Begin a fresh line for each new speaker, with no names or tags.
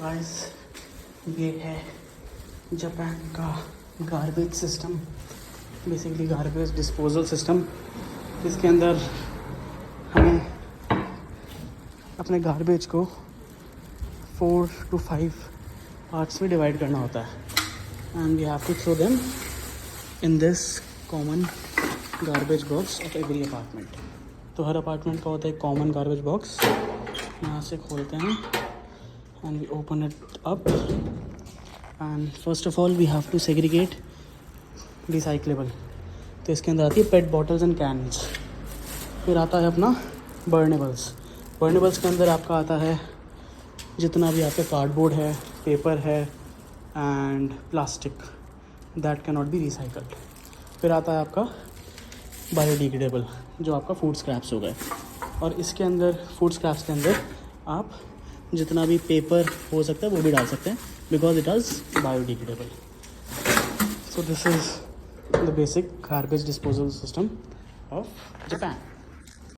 Guys ये है Japan का garbage system, basically garbage disposal system. इसके अंदर हमें अपने गार्बेज को 4 to 5 पार्ट्स में डिवाइड करना होता है and we have to throw them in this common garbage box of every apartment. तो हर अपार्टमेंट का होता है कॉमन गार्बेज बॉक्स। यहाँ से खोलते हैं and we open it up and first of all we have to segregate recyclable। तो इसके अंदर आती है पेट बॉटल्स एंड कैन्स। फिर आता है अपना बर्नेबल्स। बर्नेबल्स के अंदर आपका आता है जितना भी आपका कार्डबोर्ड है, पेपर है and plastic that can not be recycled. फिर आता है आपका बायोडिग्रेडेबल जो आपका फूड स्क्रैप्स हो गए। और इसके अंदर फूड स्क्रैप्स के अंदर आप जितना भी पेपर हो सकता है वो भी डाल सकते हैं because it is biodegradable. So this is the basic garbage disposal system of Japan.